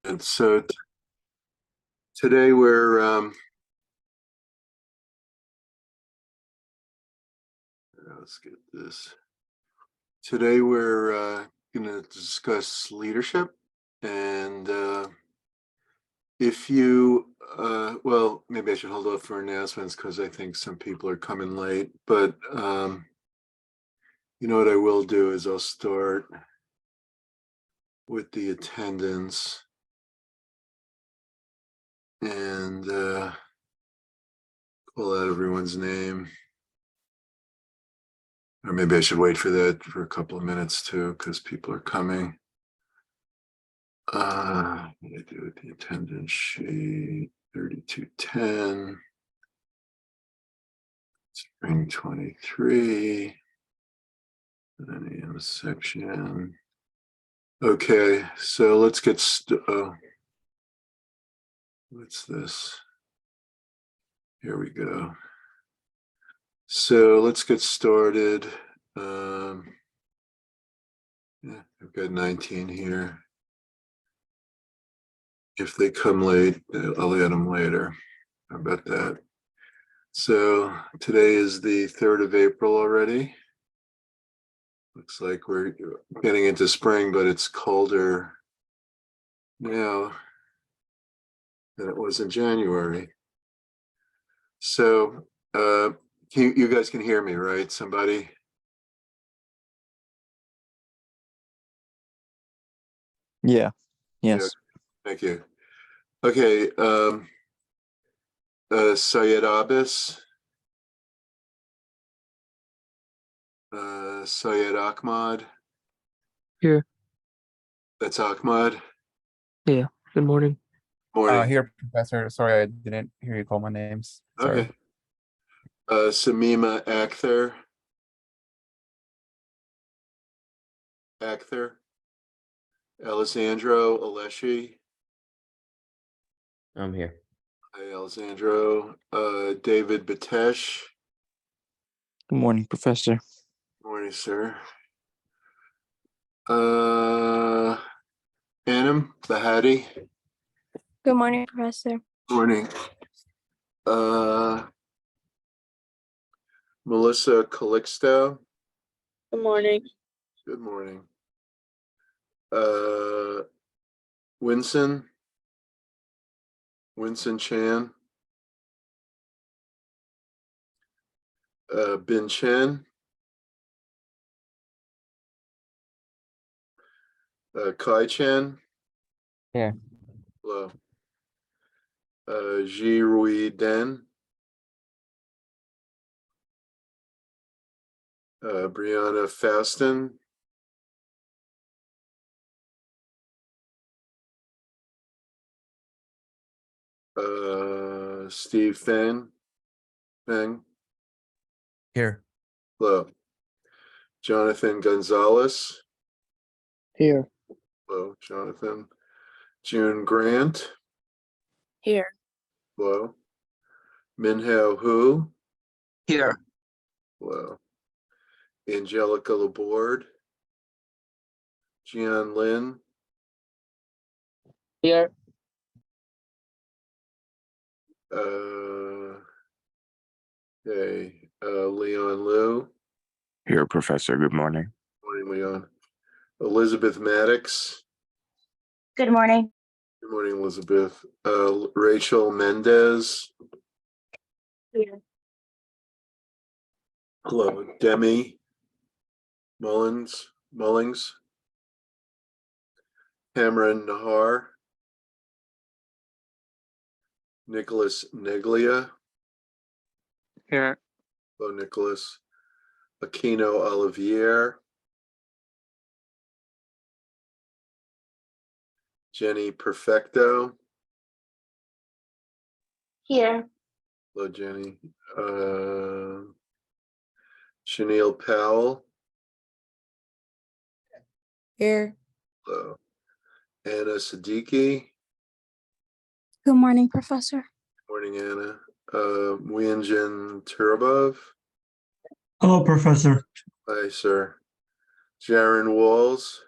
And so today we're let's get this. Today we're going to discuss leadership, and if you well, maybe I should hold off for announcements because I think some people are coming late. But you know what I will do is I'll start with the attendance and call out everyone's name. Or maybe I should wait for that for a couple of minutes too, because people are coming. What did I do with the attendance sheet? 3210. Spring 23. 9 a.m. section. Okay, so let's get what's this? Here we go. So let's get started. Yeah, I've got 19 here. If they come late, I'll add them later. How about that? So today is the 3rd of April already. Looks like we're getting into spring, but it's colder now than it was in January. So you guys can hear me, right? Somebody? Yeah. Yes. Yeah, thank you. Okay. Syed Abbas. Syed Ahmad. Here. That's Ahmad. Yeah. Good morning. Morning. Here, Professor. Sorry, I didn't hear you call my names. Sorry. Okay. Samima Akhtar. Alessandro Alessi. I'm here. Hi, Alessandro. David Batesh. Good morning, Professor. Morning, sir. Anam Bahati. Good morning, Professor. Morning. Melissa Calixto. Good morning. Good morning. Winston Chan. Bin Chen. Kai Chen. Yeah. Hello. Ji Rui Den. Brianna Faston. Steve Feng. Here. Hello. Jonathan Gonzalez. Here. Hello, Jonathan. June Grant. Here. Hello. Minhao Hu. Here. Hello. Angelica Laborde. Jian Lin. Here. Leon Liu. Here, Professor. Good morning. Morning, Leon. Elizabeth Maddox. Good morning. Good morning, Elizabeth. Rachel Mendez. Here. Hello. Demi Mullings. Cameron Nahar. Nicholas Neglia. Here. Hello, Nicholas. Aquino Olivier. Jenny Perfecto. Here. Hello, Jenny. Chanel Powell. Here. Hello. Anna Siddiqui. Good morning, Professor. Morning, Anna. Muinjin Turabov. Hello, Professor. Hi, sir. Jaron Walls.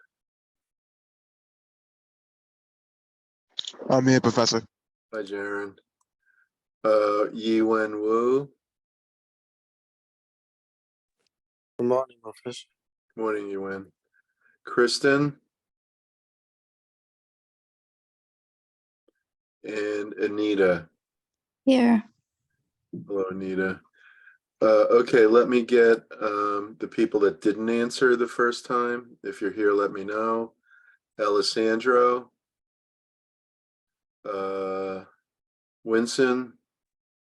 I'm here, Professor. Hi, Jaren. Yi Wen Wu. Good morning, Professor. Good morning, Yi Wen. Kristen. And Anita. Here. Hello, Anita. Okay, let me get the people that didn't answer the first time. If you're here, let me know. Alessandro. Winston.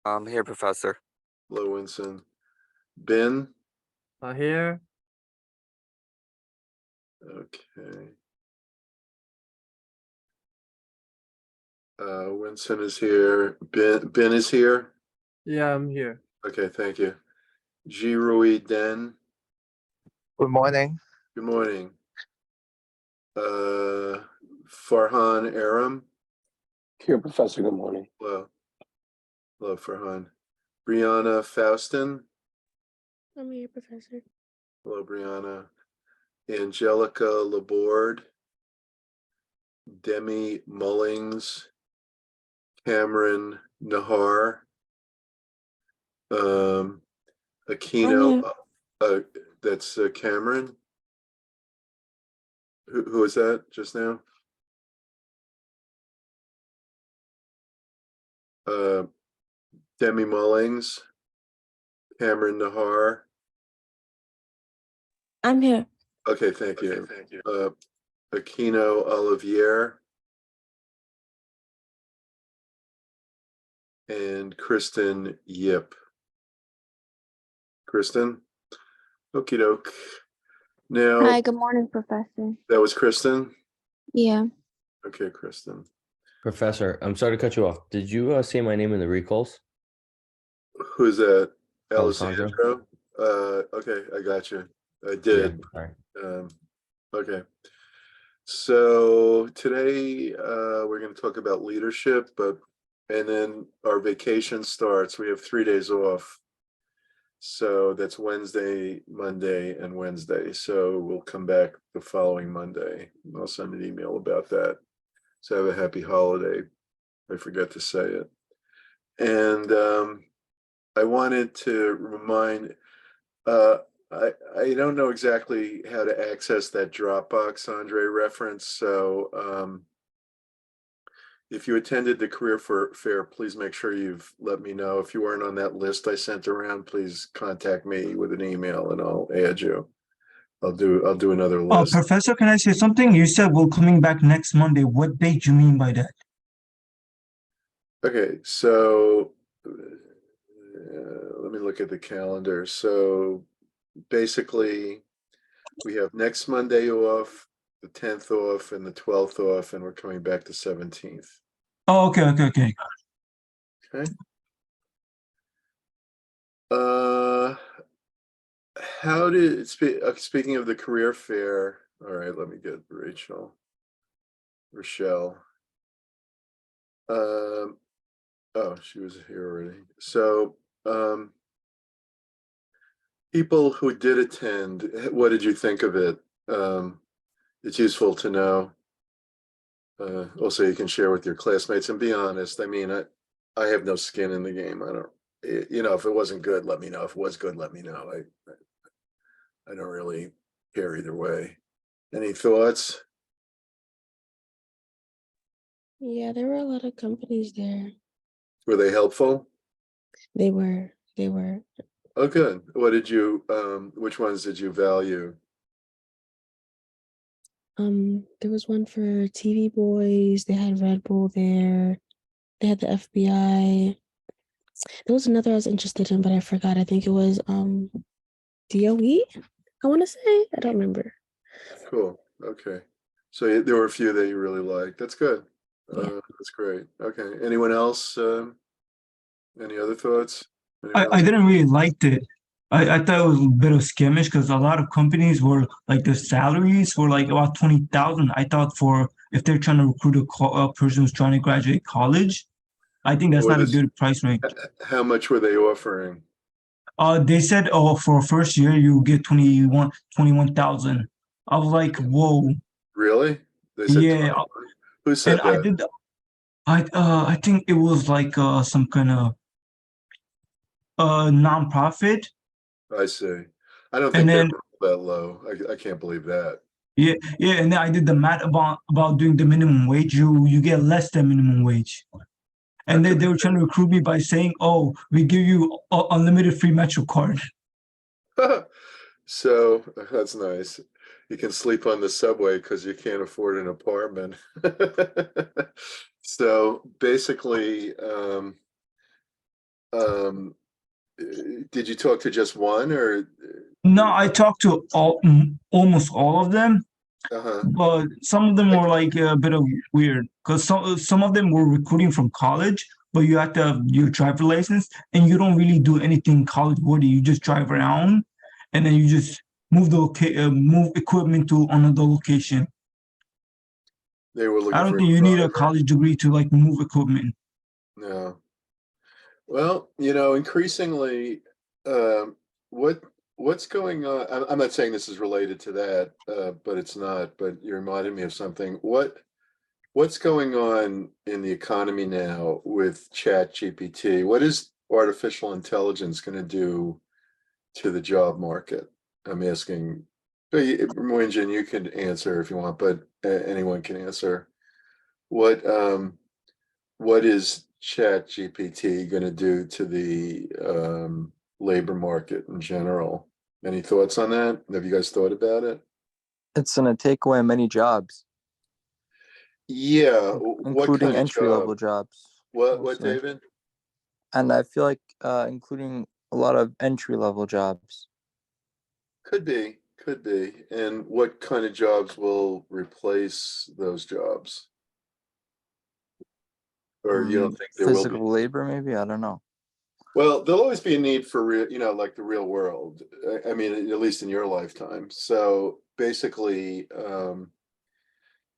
I'm here, Professor. Hello, Winston. Ben. Here. Okay. Winston is here. Ben is here. Yeah, I'm here. Okay, thank you. Jirui Den. Good morning. Good morning. Farhan Aram. Here, Professor. Good morning. Hello. Hello, Farhan. Brianna Faustin. I'm here, Professor. Hello, Brianna. Angelica Laborde. Demi Mullings. Cameron Nahar. Aquino. That's Cameron. Who was that just now? Demi Mullings. Cameron Nahar. I'm here. Okay, thank you. Aquino Olivier. And Kristen Yip. Kristen? Okie doke. Now, Hi, good morning, Professor. that was Kristen? Yeah. Okay, Kristen. Professor, I'm sorry to cut you off. Did you say my name in the recalls? Who's that? Alessandro? Okay, I got you. I did. Yeah, all right. Okay. So today we're going to talk about leadership, and then our vacation starts. We have 3 days off. So that's Wednesday, Monday, and Wednesday. So we'll come back the following Monday. I'll send an email about that. So have a happy holiday. I forget to say it. And I wanted to remind, I don't know exactly how to access that Dropbox Andre referenced. So if you attended the career fair, please make sure you've let me know. If you weren't on that list I sent around, please contact me with an email and I'll add you. I'll do another list. Professor, can I say something? You said we're coming back next Monday. What date do you mean by that? Okay, so let me look at the calendar. So basically, we have next Monday off, the 10th off, and the 12th off, and we're coming back the 17th. Oh, okay. Okay. How did speaking of the career fair? All right, let me get Rochelle. Oh, she was here already. So, people who did attend, what did you think of it? It's useful to know. Also, you can share with your classmates and be honest. I mean, I have no skin in the game. I don't, if it wasn't good, let me know. If it was good, let me know. I don't really care either way. Any thoughts? Yeah, there were a lot of companies there. Were they helpful? They were. Oh, good. What did you, which ones did you value? There was one for TV Boys. They had Red Bull there. They had the FBI. There was another I was interested in, but I forgot. I think it was DOE. I want to say. I don't remember. Cool. Okay. So there were a few that you really liked. That's good. Yeah. That's great. Okay. Anyone else? Any other thoughts? I didn't really like it. I thought it was a bit of skimmish because a lot of companies were like the salaries were like about 20,000. I thought for if they're trying to recruit a person who's trying to graduate college, I think that's not a good price range. How much were they offering? They said, oh, for first year you get 21,000. I was like, whoa. Really? They said Yeah. 21? Who said And I that? did I think it was like some kind of nonprofit, I see. I don't and think they're then that low. I can't believe that. yeah, and then I did the math about doing the minimum wage. You get less than minimum wage, and That could they were trying to recruit me by saying, "Oh, we give you unlimited free Metro card." be. So that's nice. You can sleep on the subway because you can't afford an apartment. So basically, um, did you talk to just one or? No, I talked to almost all of them, Uh-huh. but some of them were like a bit of weird because some of them were recruiting from college, but you have to have your driver license, and you don't really do anything college worthy. You just drive around, and then you just move equipment to another location. They were I looking don't for a think you need a driver. college degree to like move equipment. No. Well, increasingly, what what's going on? I'm not saying this is related to that, but it's not. But you reminded me of something. What's going on in the economy now with Chat GPT? What is artificial intelligence going to do to the job market? I'm asking. Moinjin, you can answer if you want, but anyone can answer. What what is Chat GPT going to do to the labor market in general? Any thoughts on that? Have you guys thought about it? It's gonna take away many jobs, Yeah, what including kind of entry job? level jobs, What, mostly. David? And I feel like including a lot of entry level jobs. Could be, could be. And what kind of jobs will replace those jobs? Or you don't think there will be? Physical labor, maybe. I don't know. Well, there'll always be a need for real, like the real world. I mean, at least in your lifetime. So basically, I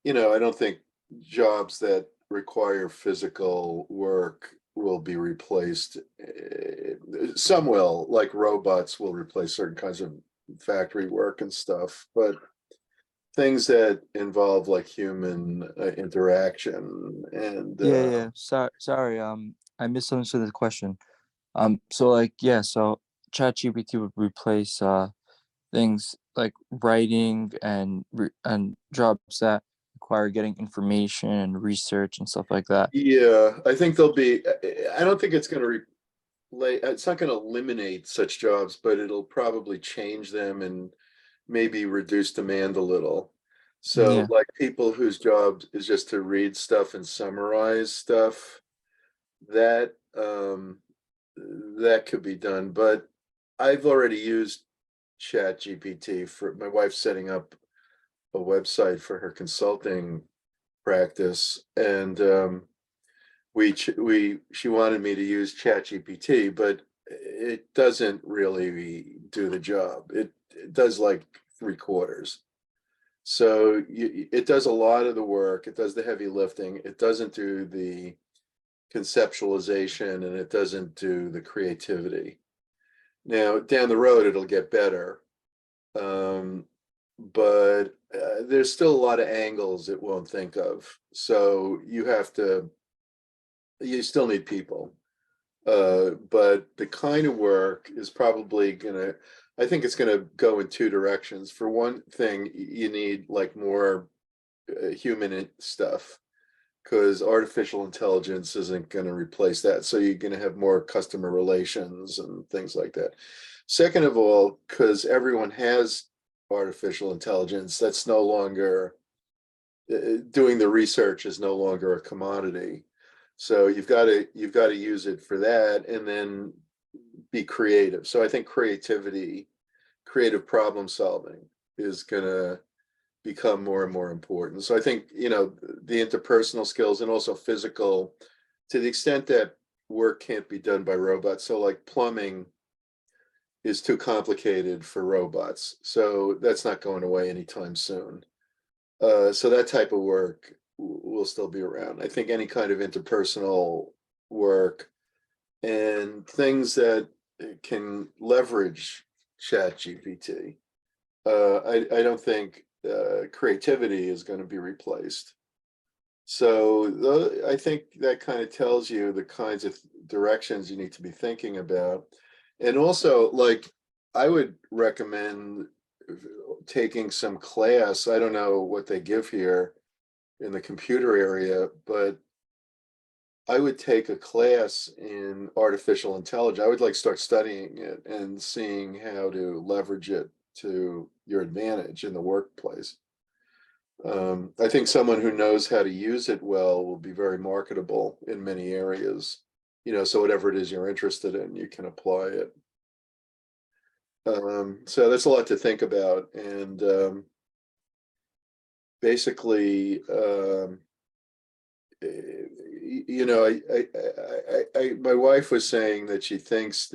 don't think jobs that require physical work will be replaced. Some will, like robots will replace certain kinds of factory work and stuff, but things that involve like human interaction and Yeah. Sorry. I misunderstood the question. So like, yeah. So ChatGPT would replace things like writing and jobs that require getting information and research and stuff like that. yeah, I think there'll be. I don't think it's going to it's not going to eliminate such jobs, but it'll probably change them and maybe reduce demand a little. So Yeah. like people whose job is just to read stuff and summarize stuff, that that could be done. But I've already used Chat GPT for my wife's setting up a website for her consulting practice, and she wanted me to use Chat GPT, but it doesn't really do the job. It does like 3/4. So it does a lot of the work. It does the heavy lifting. It doesn't do the conceptualization and it doesn't do the creativity. Now, down the road, it'll get better. But there's still a lot of angles it won't think of. So you still need people. But the kind of work is probably I think it's gonna go in two directions. For one thing, you need like more human stuff because artificial intelligence isn't going to replace that. So you're going to have more customer relations and things like that. Second of all, because everyone has artificial intelligence, that's no longer doing the research is no longer a commodity. So you've got to use it for that and then be creative. So I think creative problem solving is going to become more and more important. So I think, the interpersonal skills and also physical, to the extent that work can't be done by robots. So like plumbing is too complicated for robots. So that's not going away anytime soon. So that type of work will still be around. I think any kind of interpersonal work and things that can leverage Chat GPT. I don't think creativity is going to be replaced. So I think that kind of tells you the kinds of directions you need to be thinking about. And also, like, I would recommend taking some class. I don't know what they give here in the computer area, but I would take a class in artificial intelligence. I would like start studying it and seeing how to leverage it to your advantage in the workplace. I think someone who knows how to use it well will be very marketable in many areas. So whatever it is you're interested in, you can apply it. So that's a lot to think about. And basically, my wife was saying that she thinks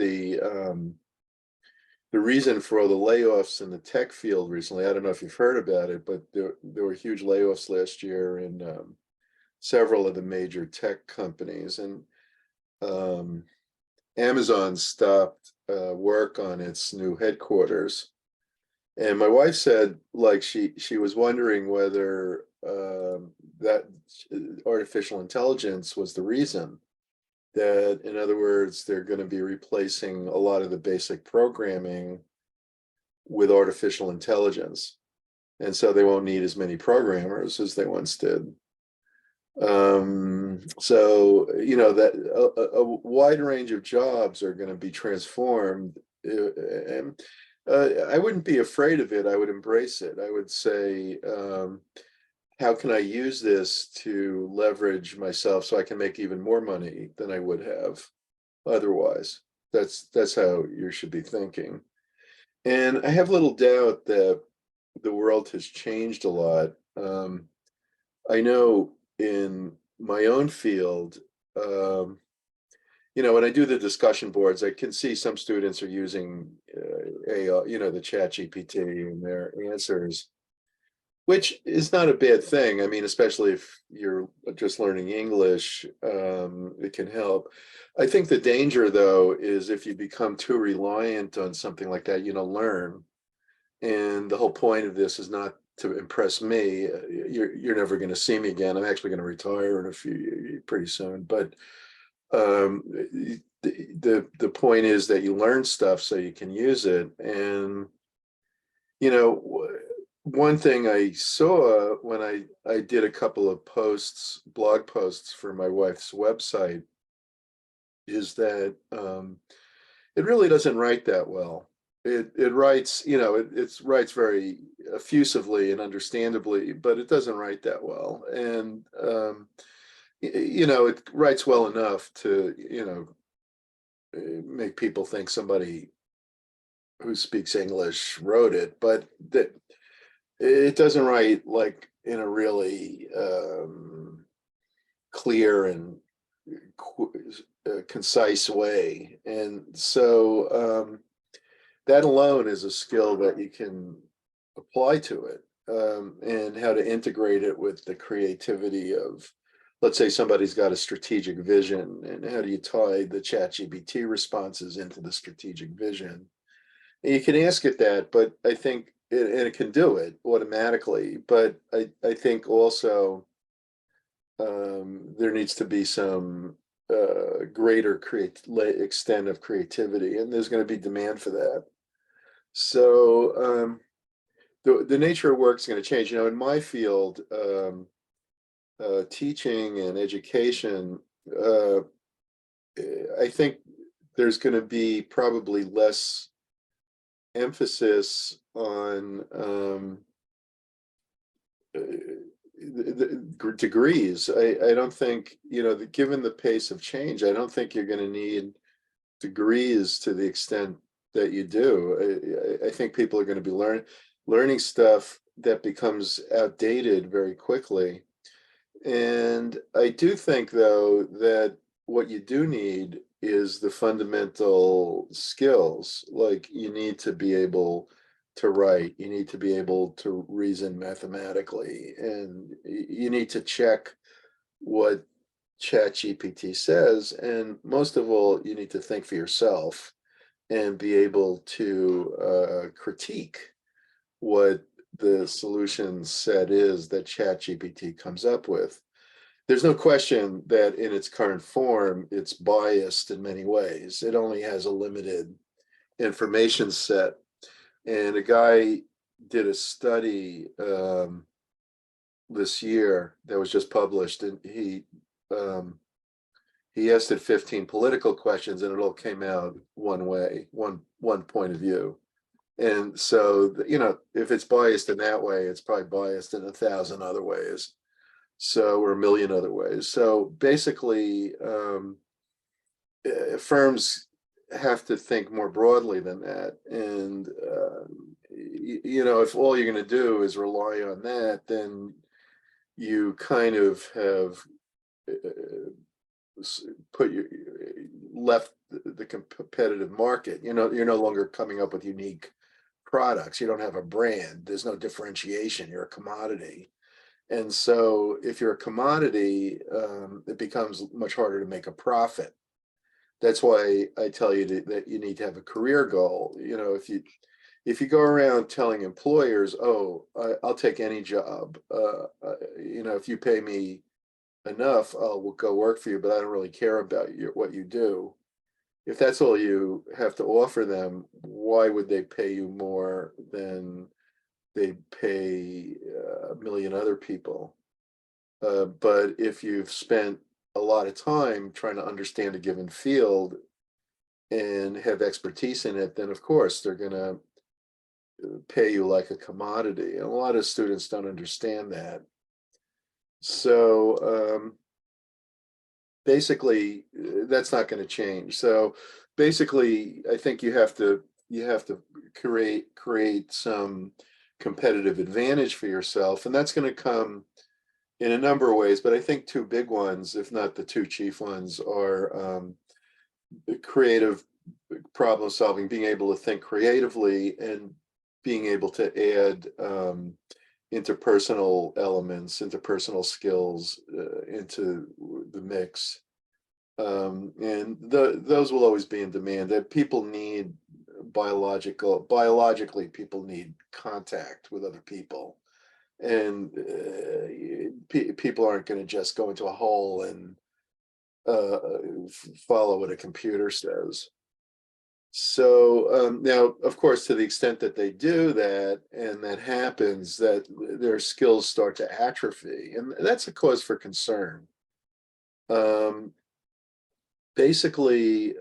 the reason for all the layoffs in the tech field recently, I don't know if you've heard about it, but there were huge layoffs last year in several of the major tech companies, and Amazon stopped work on its new headquarters. And my wife said, like, she was wondering whether that artificial intelligence was the reason. That, in other words, they're going to be replacing a lot of the basic programming with artificial intelligence. And so they won't need as many programmers as they once did. So, that a wide range of jobs are going to be transformed. And I wouldn't be afraid of it. I would embrace it. I would say, how can I use this to leverage myself so I can make even more money than I would have otherwise? That's how you should be thinking. And I have little doubt that the world has changed a lot. I know in my own field, when I do the discussion boards, I can see some students are using the chat GPT in their answers, which is not a bad thing. I mean, especially if you're just learning English, it can help. I think the danger, though, is if you become too reliant on something like that, learn. And the whole point of this is not to impress me. You're never going to see me again. I'm actually going to retire in pretty soon. But the point is that you learn stuff so you can use it. And one thing I saw when I did a couple of blog posts for my wife's website, is that it really doesn't write that well. It writes, it writes very effusively and understandably, but it doesn't write that well. And it writes well enough to make people think somebody who speaks English wrote it, but that it doesn't write like in a really clear and concise way. And so that alone is a skill that you can apply to it, and how to integrate it with the creativity of, let's say somebody's got a strategic vision, and how do you tie the ChatGPT responses into the strategic vision? And you can ask it that, but I think, and it can do it automatically, but I think also there needs to be some greater extent of creativity, and there's going to be demand for that. So the nature of work is going to change. In my field, teaching and education, I think there's going to be probably less emphasis on the degrees. I don't think, given the pace of change, I don't think you're going to need degrees to the extent that you do. I think people are going to be learning stuff that becomes outdated very quickly. And I do think, though, that what you do need is the fundamental skills. Like, you need to be able to write, you need to be able to reason mathematically, and you need to check what ChatGPT says. And most of all, you need to think for yourself and be able to critique what the solution set is that ChatGPT comes up with. there's no question that in its current form, it's biased in many ways. It only has a limited information set. And a guy did a study this year that was just published, and he asked it 15 political questions, and it all came out one way, one point of view. And so, you know, if it's biased in that way, it's probably biased in 1,000 other ways. So, or 1,000,000 other ways. So basically, firms have to think more broadly than that. And, you know, if all you're going to do is rely on that, then you kind of have put your left the competitive market. You know, you're no longer coming up with unique products. You don't have a brand. There's no differentiation. You're a commodity. And so if you're a commodity, it becomes much harder to make a profit. That's why I tell you that you need to have a career goal. You know, if you go around telling employers, oh, I'll take any job, you know, if you pay me enough, I'll go work for you, but I don't really care about what you do. If that's all you have to offer them, why would they pay you more than they pay 1,000,000 other people? But if you've spent a lot of time trying to understand a given field and have expertise in it, then of course they're going to pay you like a commodity. And a lot of students don't understand that. So basically, that's not going to change. So basically, I think you have to create some competitive advantage for yourself, and that's going to come in a number of ways. But I think two big ones, if not the two chief ones, are creative problem solving, being able to think creatively, and being able to add interpersonal elements, interpersonal skills into the mix. And those will always be in demand. That people need biologically, people need contact with other people. And people aren't going to just go into a hole and follow what a computer says. So now, of course, to the extent that they do that, and that happens, that their skills start to atrophy, and that's a cause for concern. Basically,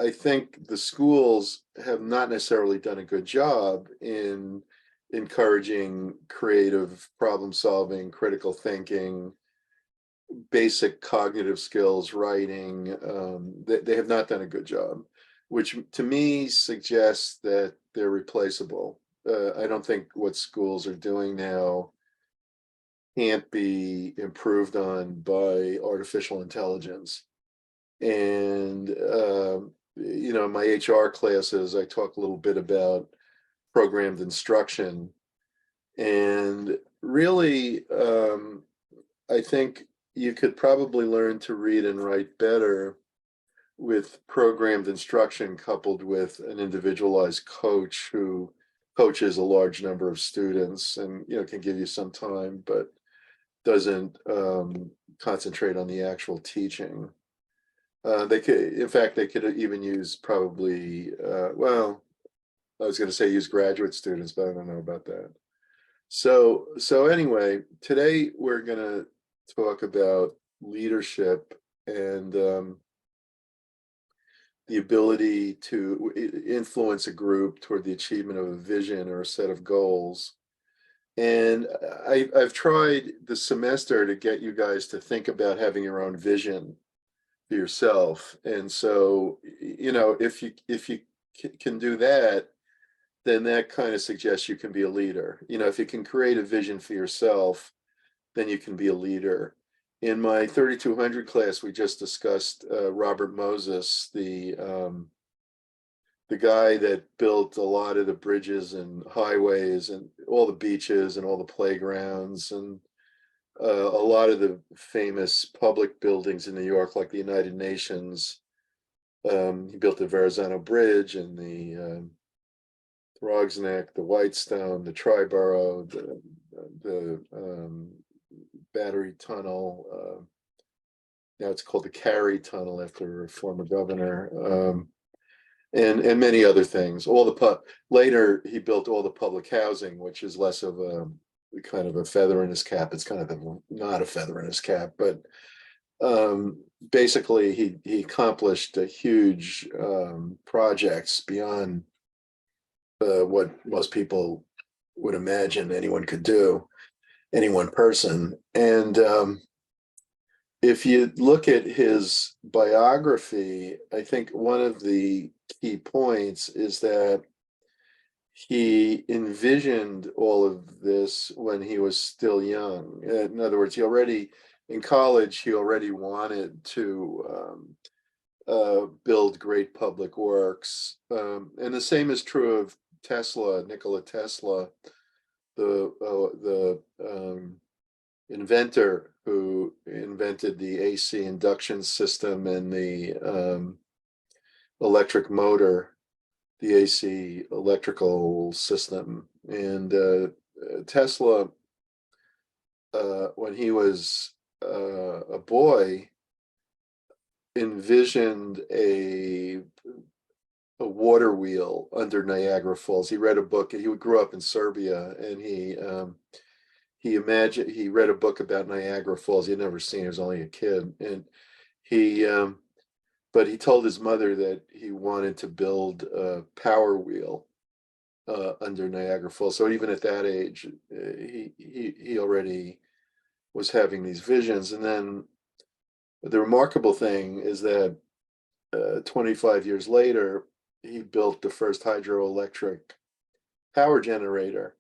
I think the schools have not necessarily done a good job in encouraging creative problem solving, critical thinking, basic cognitive skills, writing. They have not done a good job, which to me suggests that they're replaceable. I don't think what schools are doing now can't be improved on by artificial intelligence. And you know, in my HR classes, I talk a little bit about programmed instruction. And really, I think you could probably learn to read and write better with programmed instruction coupled with an individualized coach who coaches a large number of students, and, you know, can give you some time, but doesn't concentrate on the actual teaching. They could, in fact, they could even use probably, well, I was going to say use graduate students, but I don't know about that. So anyway, today we're going to talk about leadership and the ability to influence a group toward the achievement of a vision or a set of goals. And I've tried this semester to get you guys to think about having your own vision for yourself. And so, you know, if you can do that, then that kind of suggests you can be a leader. You know, if you can create a vision for yourself, then you can be a leader. In my 3200 class, we just discussed Robert Moses, the guy that built a lot of the bridges and highways and all the beaches and all the playgrounds and a lot of the famous public buildings in New York, like the United Nations. He built the Verrazano Bridge and the Throgs Neck, the Whitestone, the Triborough, the battery tunnel. Now it's called the Cary Tunnel after a former governor, and many other things. Later he built all the public housing, which is less of a kind of a feather in his cap. It's kind of not a feather in his cap, but basically he accomplished a huge projects beyond what most people would imagine anyone could do, any one person. And if you look at his biography, I think one of the key points is that he envisioned all of this when he was still young. In other words, in college, he already wanted to build great public works. And the same is true of Nikola Tesla, the inventor who invented the AC induction system and the electric motor, the AC electrical system. And Tesla, when he was a boy, envisioned a water wheel under Niagara Falls. He read a book, and he grew up in Serbia, and he read a book about Niagara Falls. He had never seen it. He was only a kid, and but he told his mother that he wanted to build a power wheel under Niagara Falls. So even at that age, he already was having these visions. And then the remarkable thing is that 25 years later, he built the first hydroelectric power generator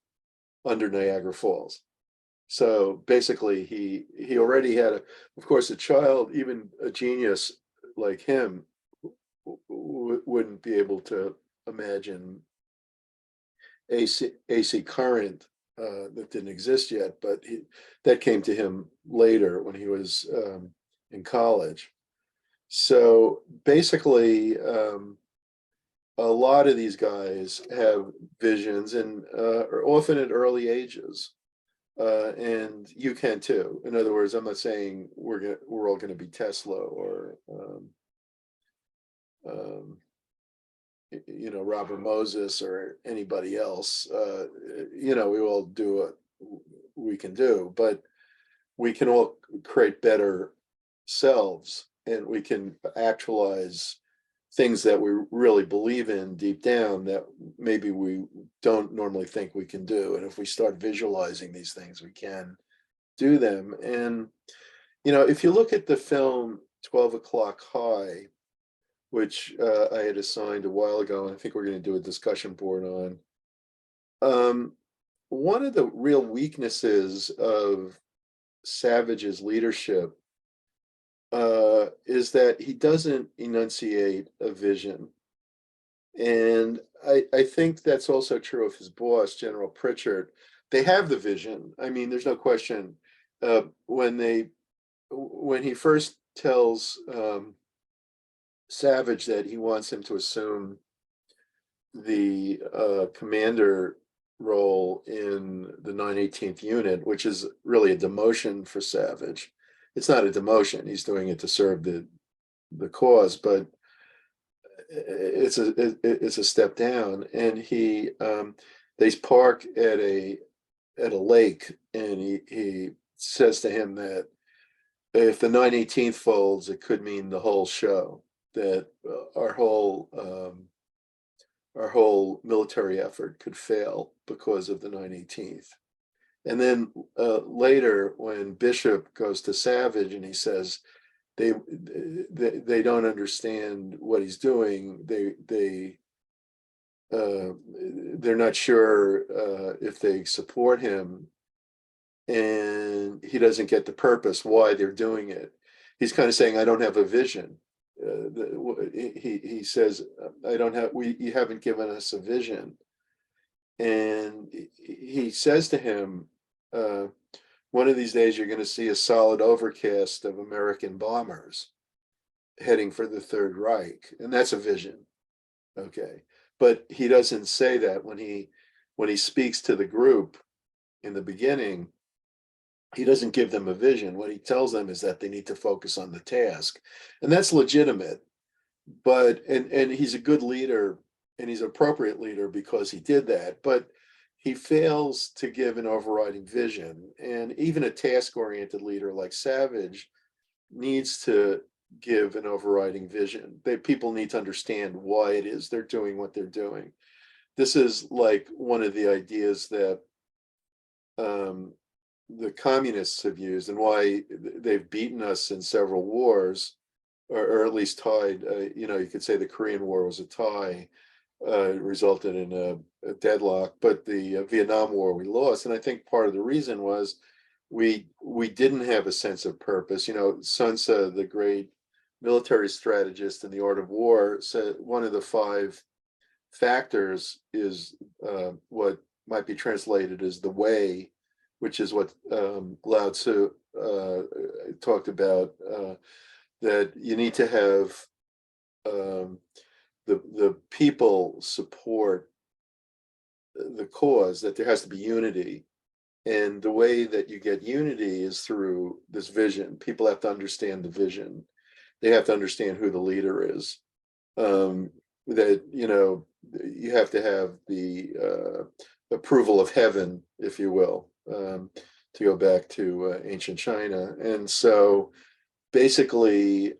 under Niagara Falls. So basically, he already had, of course, a child, even a genius like him, wouldn't be able to imagine AC current that didn't exist yet, but that came to him later when he was in college. So basically, a lot of these guys have visions, and are often at early ages. And you can too. In other words, I'm not saying we're all going to be Tesla or Robert Moses or anybody else. We all do what we can do, but we can all create better selves, and we can actualize things that we really believe in deep down that maybe we don't normally think we can do. And if we start visualizing these things, we can do them. And, if you look at the film 12 O'Clock High, which I had assigned a while ago, and I think we're going to do a discussion board on, one of the real weaknesses of Savage's leadership is that he doesn't enunciate a vision. And I think that's also true of his boss, General Pritchard. They have the vision. I mean, there's no question. When he first tells Savage that he wants him to assume the commander role in the 918th unit, which is really a demotion for Savage. It's not a demotion. He's doing it to serve the cause, but it's a step down. And they park at a lake, and he says to him that if the 918th folds, it could mean the whole show, that our whole military effort could fail because of the 918th. And then later, when Bishop goes to Savage and he says they don't understand what he's doing, they're not sure if they support him, and he doesn't get the purpose why they're doing it. He's kind of saying, I don't have a vision. He says, you haven't given us a vision. And he says to him, one of these days you're going to see a solid overcast of American bombers heading for the Third Reich. And that's a vision. Okay. But he doesn't say that when he speaks to the group in the beginning, he doesn't give them a vision. What he tells them is that they need to focus on the task, and that's legitimate. But and he's a good leader, and he's an appropriate leader because he did that. But he fails to give an overriding vision, and even a task-oriented leader like Savage needs to give an overriding vision. People need to understand why it is they're doing what they're doing. This is like one of the ideas that the communists have used, and why they've beaten us in several wars, or at least tied. You could say the Korean War was a tie, resulted in a deadlock, but the Vietnam War we lost. And I think part of the reason was we didn't have a sense of purpose. Sun Tzu, the great military strategist in The Art of War, said one of the 5 factors is what might be translated as the way, which is what Lao Tzu talked about, that you need to have the people support the cause, that there has to be unity. And the way that you get unity is through this vision. People have to understand the vision. They have to understand who the leader is. That, you have to have the approval of heaven, if you will, to go back to ancient China. And so basically,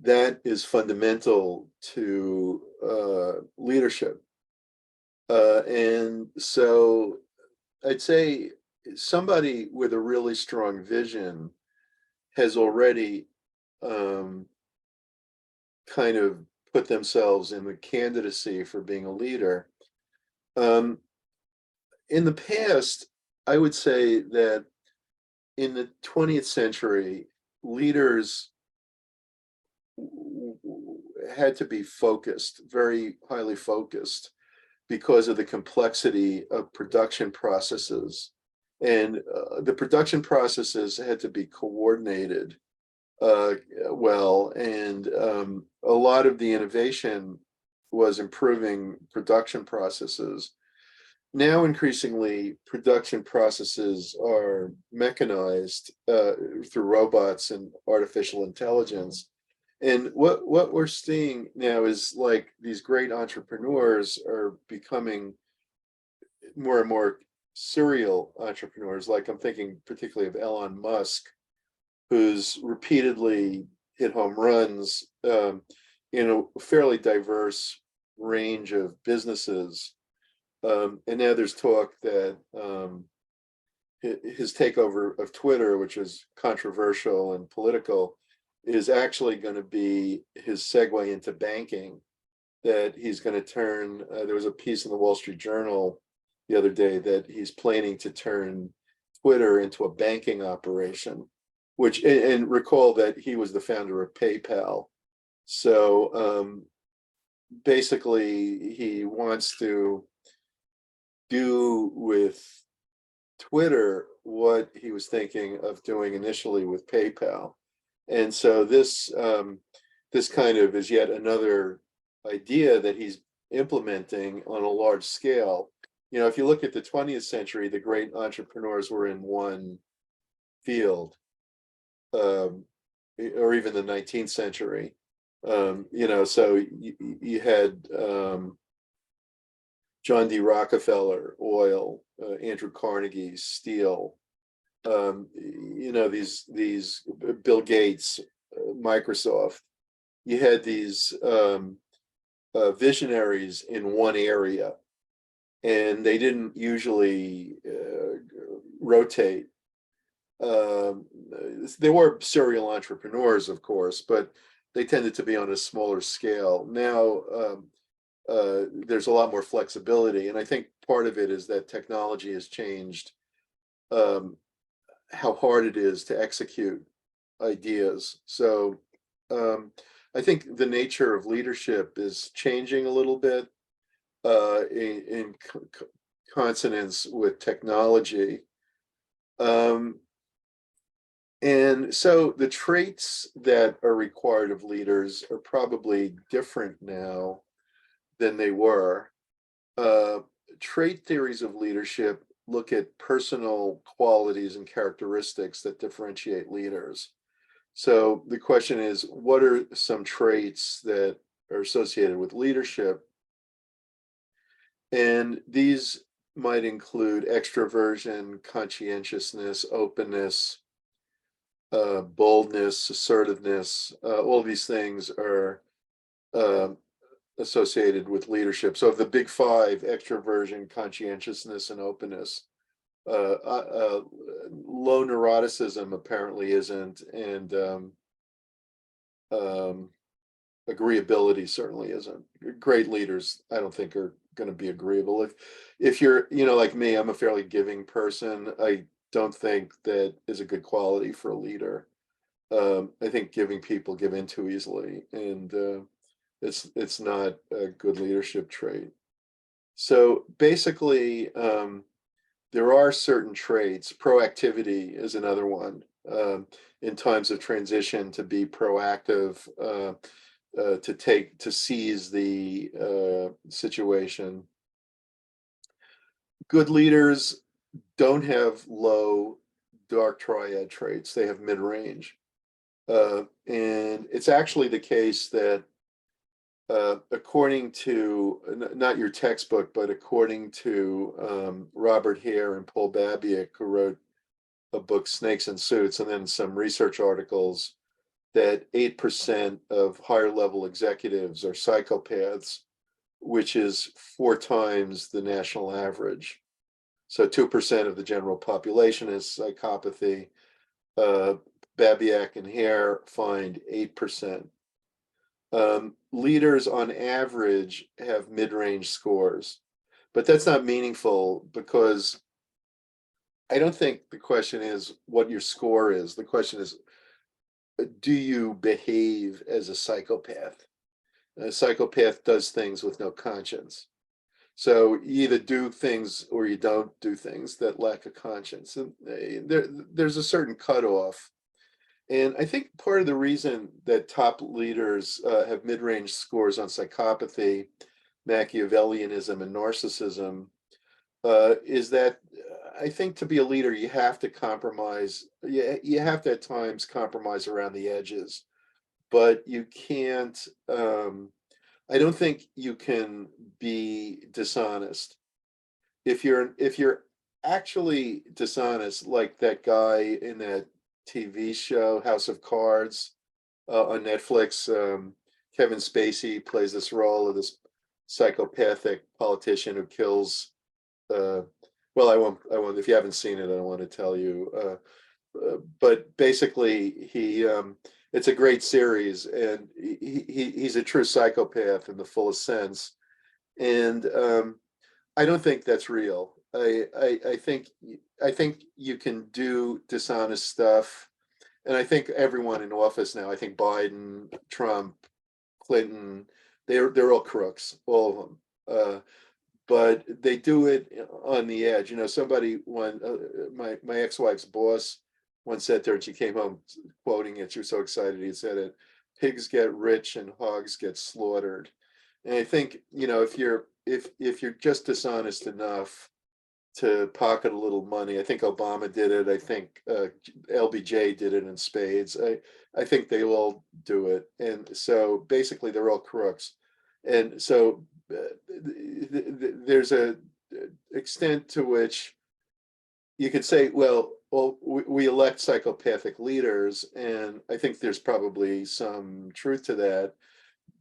that is fundamental to leadership. And so I'd say somebody with a really strong vision has already kind of put themselves in the candidacy for being a leader. In the past, I would say that in the 20th century, leaders had to be focused, very highly focused, because of the complexity of production processes. And the production processes had to be coordinated well, and a lot of the innovation was improving production processes. Now, increasingly, production processes are mechanized through robots and artificial intelligence. And what we're seeing now is like these great entrepreneurs are becoming more and more serial entrepreneurs. Like I'm thinking particularly of Elon Musk, who's repeatedly hit home runs in a fairly diverse range of businesses. And now there's talk that his takeover of Twitter, which is controversial and political, is actually going to be his segue into banking. That he's going to turn, there was a piece in the Wall Street Journal the other day that he's planning to turn Twitter into a banking operation, which, and recall that he was the founder of PayPal. So basically he wants to do with Twitter what he was thinking of doing initially with PayPal. And so this kind of is yet another idea that he's implementing on a large scale. If you look at the 20th century, the great entrepreneurs were in one field, or even the 19th century. So you had John D. Rockefeller, oil, Andrew Carnegie, steel, these Bill Gates, Microsoft. You had these visionaries in one area, and they didn't usually rotate. They were serial entrepreneurs, of course, but they tended to be on a smaller scale. Now, there's a lot more flexibility, and I think part of it is that technology has changed how hard it is to execute ideas. So I think the nature of leadership is changing a little bit in consonance with technology. And so the traits that are required of leaders are probably different now than they were. trait theories of leadership look at personal qualities and characteristics that differentiate leaders. So the question is, what are some traits that are associated with leadership? And these might include extroversion, conscientiousness, openness, boldness, assertiveness. All these things are associated with leadership. So of the big five, extroversion, conscientiousness, and openness, low neuroticism apparently isn't, and agreeability certainly isn't. Great leaders, I don't think, are going to be agreeable. If you're, like me, I'm a fairly giving person. I don't think that is a good quality for a leader. I think giving people give in too easily, and it's not a good leadership trait. So basically, there are certain traits. Proactivity is another one. In times of transition, to be proactive, to seize the situation. Good leaders don't have low dark triad traits. They have mid-range. And it's actually the case that according to, not your textbook, but according to Robert Hare and Paul Babiak, who wrote a book, Snakes and Suits, and then some research articles, that 8% of higher level executives are psychopaths, which is 4 times the national average. So 2% of the general population is psychopathy. Babiak and Hare find 8%. Leaders on average have mid-range scores, but that's not meaningful, because I don't think the question is what your score is. The question is, do you behave as a psychopath? A psychopath does things with no conscience. So you either do things or you don't do things that lack a conscience. And there's a certain cutoff. And I think part of the reason that top leaders have mid-range scores on psychopathy, Machiavellianism, and narcissism is that I think to be a leader, you have to compromise. You have to at times compromise around the edges, but you can't. I don't think you can be dishonest. If you're actually dishonest, like that guy in that TV show House of Cards on Netflix, Kevin Spacey plays this role of this psychopathic politician who kills. Well, I won't. If you haven't seen it, I don't want to tell you. But basically, it's a great series, and he's a true psychopath in the fullest sense. And I don't think that's real. I think you can do dishonest stuff, and I think everyone in office now, I think Biden, Trump, Clinton, they're all crooks, all of them. But they do it on the edge. Somebody, when my ex-wife's boss once said to her, and she came home quoting it, she was so excited, he said it, pigs get rich and hogs get slaughtered. And I think, if you're just dishonest enough to pocket a little money, I think Obama did it. I think LBJ did it in spades. I think they all do it. And so basically they're all crooks. And so there's a extent to which you could say, well, we elect psychopathic leaders, and I think there's probably some truth to that,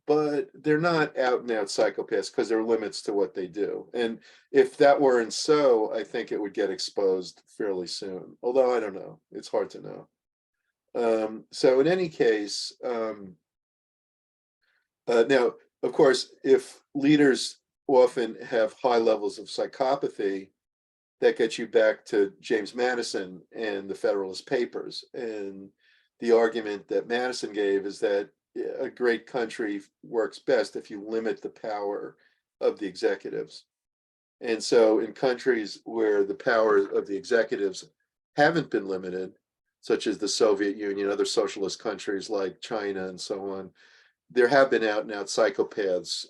but they're not out and out psychopaths, because there are limits to what they do. And if that weren't so, I think it would get exposed fairly soon, although I don't know, it's hard to know. So in any case, now, of course, if leaders often have high levels of psychopathy, that gets you back to James Madison and the Federalist Papers. And the argument that Madison gave is that a great country works best if you limit the power of the executives. And so in countries where the power of the executives haven't been limited, such as the Soviet Union, other socialist countries like China and so on, there have been out and out psychopaths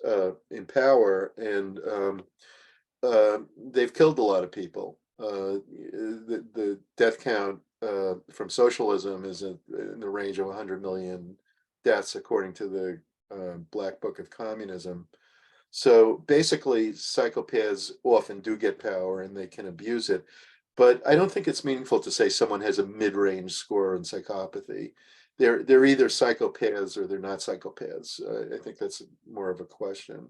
in power. And they've killed a lot of people. The death count from socialism is in the range of 100 million deaths, according to the Black Book of Communism. So basically, psychopaths often do get power and they can abuse it. But I don't think it's meaningful to say someone has a mid-range score in psychopathy. They're either psychopaths or they're not psychopaths. I think that's more of a question.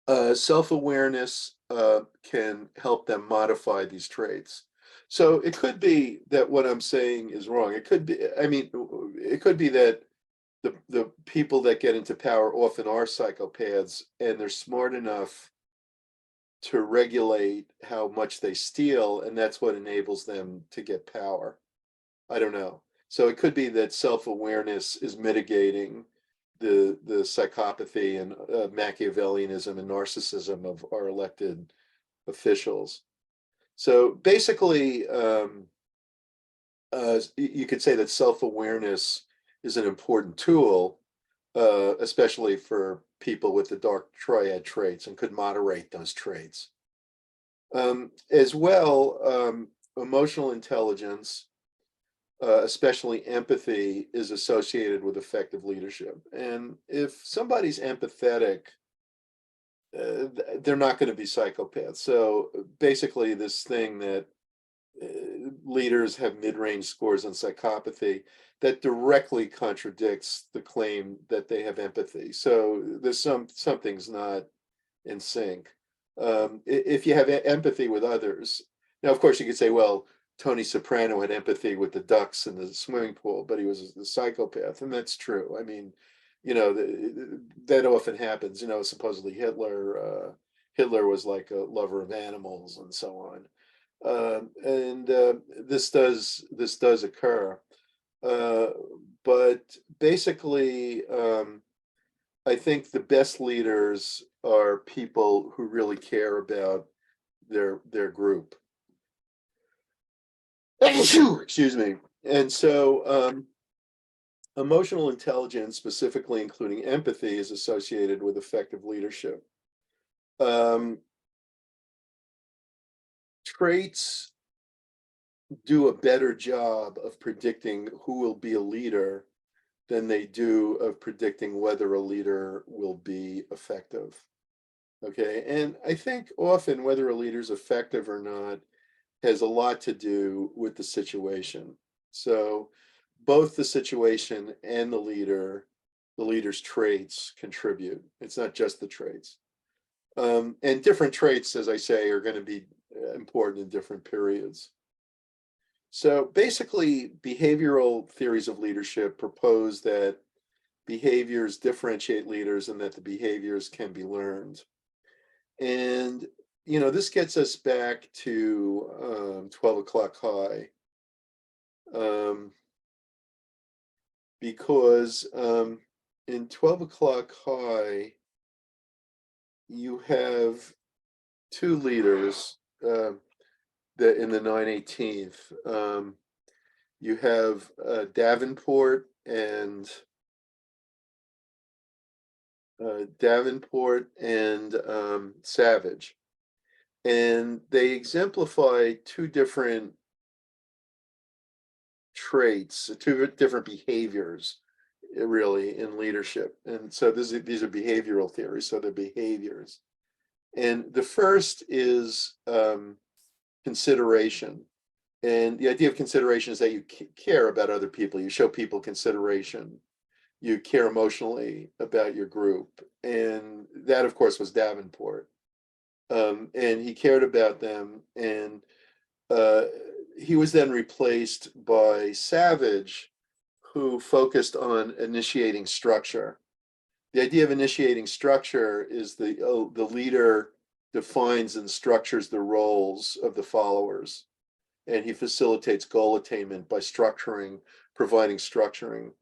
Self-awareness can help them modify these traits. So it could be that what I'm saying is wrong. It could be, I mean, it could be that the people that get into power often are psychopaths and they're smart enough to regulate how much they steal, and that's what enables them to get power. I don't know. So it could be that self-awareness is mitigating the psychopathy and Machiavellianism and narcissism of our elected officials. So basically, you could say that self-awareness is an important tool, especially for people with the dark triad traits, and could moderate those traits. As well, emotional intelligence, especially empathy, is associated with effective leadership. And if somebody's empathetic, they're not going to be psychopaths. So basically, this thing that leaders have mid-range scores on psychopathy, that directly contradicts the claim that they have empathy. So there's something's not in sync. If you have empathy with others, now of course you could say, well, Tony Soprano had empathy with the ducks in the swimming pool, but he was a psychopath, and that's true. I mean, you know, that often happens. You know, supposedly Hitler was like a lover of animals and so on. This does occur, but basically, I think the best leaders are people who really care about their group. Excuse me. And so, emotional intelligence, specifically including empathy, is associated with effective leadership. Traits do a better job of predicting who will be a leader than they do of predicting whether a leader will be effective. Okay, and I think often whether a leader is effective or not has a lot to do with the situation. So both the situation and the leader's traits contribute. It's not just the traits. And different traits, as I say, are going to be important in different periods. So basically, behavioral theories of leadership propose that behaviors differentiate leaders and that the behaviors can be learned. And, you know, this gets us back to 12 o'clock high. Because in 12 o'clock high, you have two leaders that in the 9/18th. You have Davenport and Savage, and they exemplify two different traits, two different behaviors, really, in leadership. And so these are behavioral theories, so they're behaviors. And the first is consideration. And the idea of consideration is that you care about other people. You show people consideration. You care emotionally about your group. And that, of course, was Davenport. And he cared about them. And he was then replaced by Savage, who focused on initiating structure. The idea of initiating structure is the leader defines and structures the roles of the followers, and he facilitates goal attainment by providing structuring.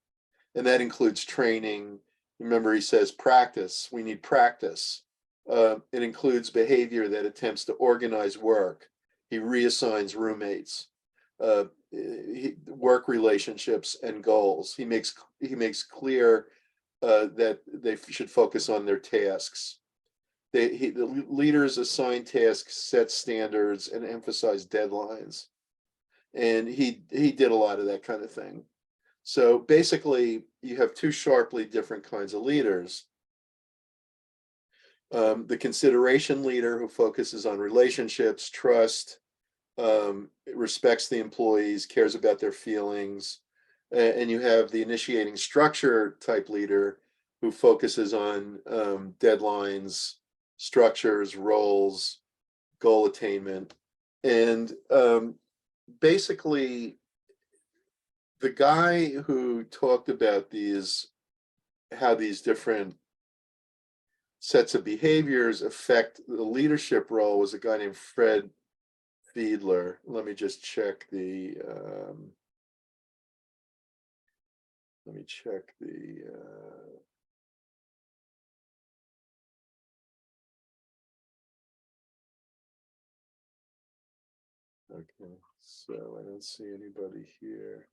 And that includes training. Remember, he says practice. We need practice. It includes behavior that attempts to organize work. He reassigns roommates, work relationships, and goals. He makes clear that they should focus on their tasks. the leaders assign tasks, set standards, and emphasize deadlines. And he did a lot of that kind of thing. So basically, you have two sharply different kinds of leaders. The consideration leader, who focuses on relationships, trust, respects the employees, cares about their feelings. And you have the initiating structure type leader, who focuses on deadlines, structures, roles, goal attainment. And basically, the guy who talked about how these different sets of behaviors affect the leadership role, was a guy named Fred Fiedler. Let me just check the okay, so I don't see anybody here.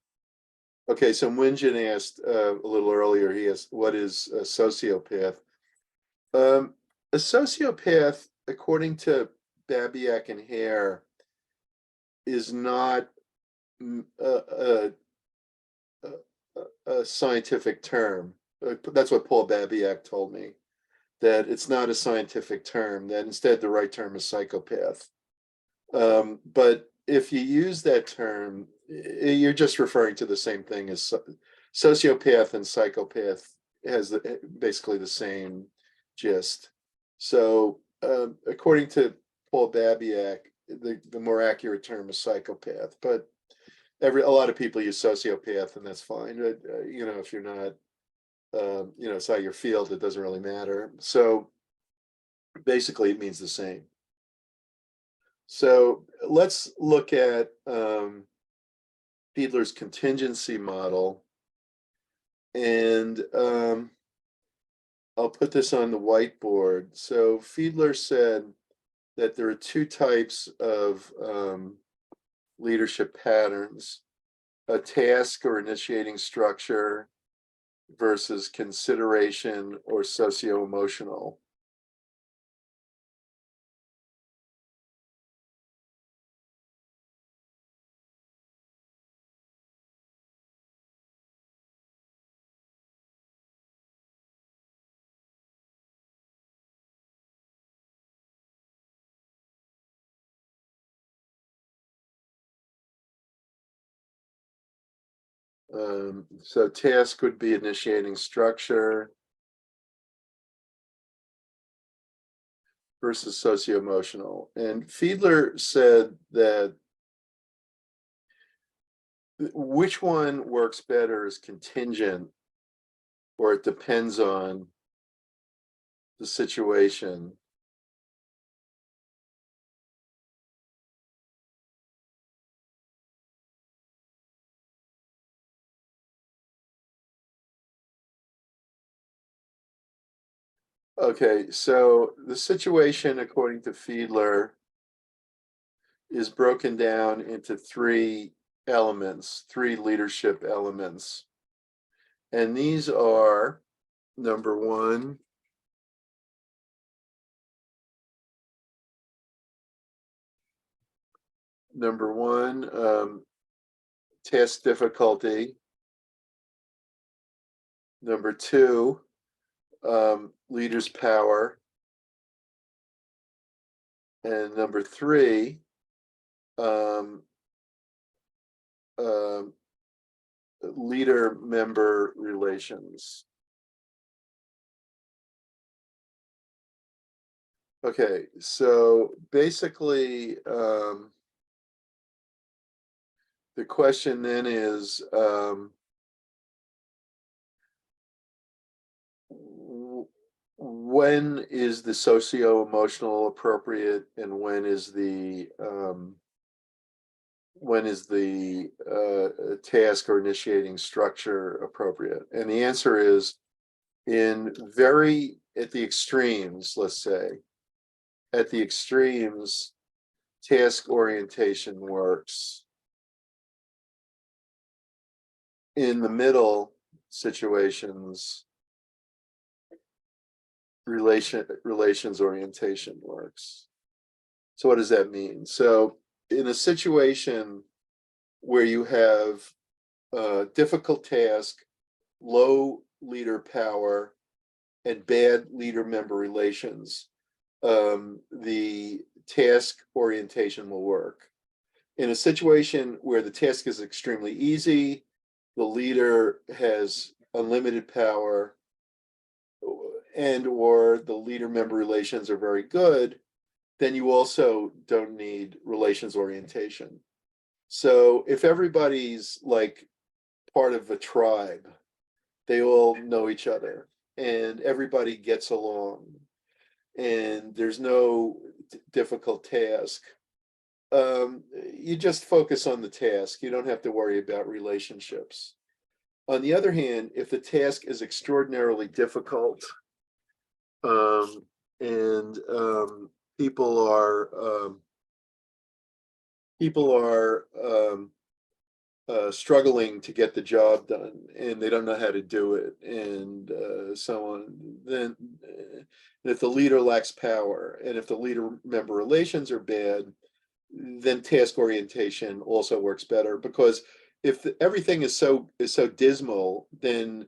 Okay, so Munjin asked a little earlier, he asked, what is a sociopath? A sociopath, according to Babiak and Hare, is not a scientific term. That's what Paul Babiak told me, that it's not a scientific term, that instead the right term is psychopath. But if you use that term, you're just referring to the same thing as sociopath, and psychopath has basically the same gist. So according to Paul Babiak, the more accurate term is psychopath, but a lot of people use sociopath, and that's fine. If you're not, it's not your field, it doesn't really matter. So basically it means the same. So let's look at Fiedler's contingency model. And I'll put this on the whiteboard. So Fiedler said that there are two types of leadership patterns: a task or initiating structure versus consideration or socio-emotional. So task would be initiating structure versus socio-emotional. And Fiedler said that which one works better is contingent, or it depends on the situation. Okay, so the situation, according to Fiedler, is broken down into three leadership elements. And these are, number one, task difficulty. Number two, leader's power. And number three, leader-member relations. Okay, so basically, the question then is, when is the socio-emotional appropriate, and when is the task or initiating structure appropriate? And the answer is, at the extremes, let's say, at the extremes, task orientation works. In the middle situations, relations orientation works. So what does that mean? So in a situation where you have a difficult task, low leader power, and bad leader-member relations, the task orientation will work. In a situation where the task is extremely easy, the leader has unlimited power, and or the leader-member relations are very good, then you also don't need relations orientation. So if everybody's like part of a tribe, they all know each other and everybody gets along and there's no difficult task, you just focus on the task. You don't have to worry about relationships. On the other hand, if the task is extraordinarily difficult, and people are struggling to get the job done and they don't know how to do it, and so on, then if the leader lacks power and if the leader member relations are bad, then task orientation also works better, because if everything is so dismal, then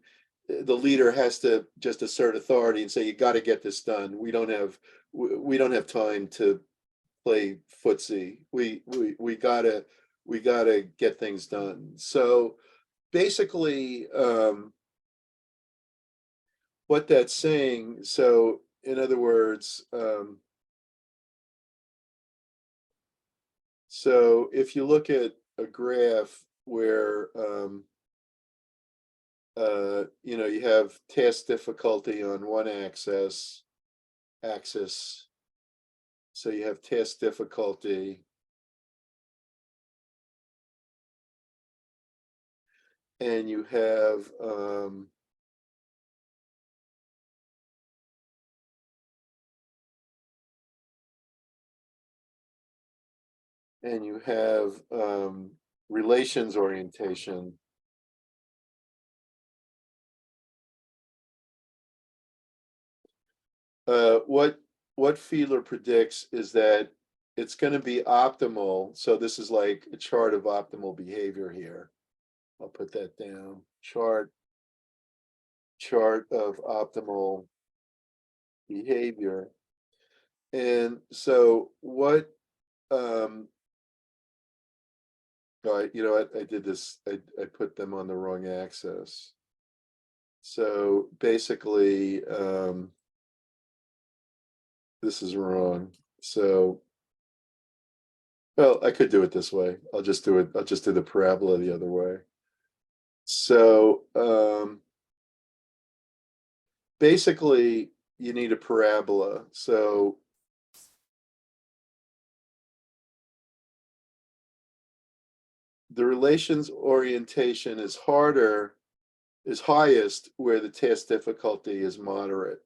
the leader has to just assert authority and say, you got to get this done. We don't have time to play footsie. We gotta get things done. So basically, what that's saying, so in other words, so if you look at a graph where you have task difficulty on one axis, so you have task difficulty, and you have relations orientation. What Fiedler predicts is that it's going to be optimal. So this is like a chart of optimal behavior here. I'll put that down. Chart of optimal behavior. And so what I did this, I put them on the wrong axis. So basically, this is wrong. So, well, I could do it this way. I'll just do the parabola the other way. So basically you need a parabola. So the relations orientation is highest where the task difficulty is moderate.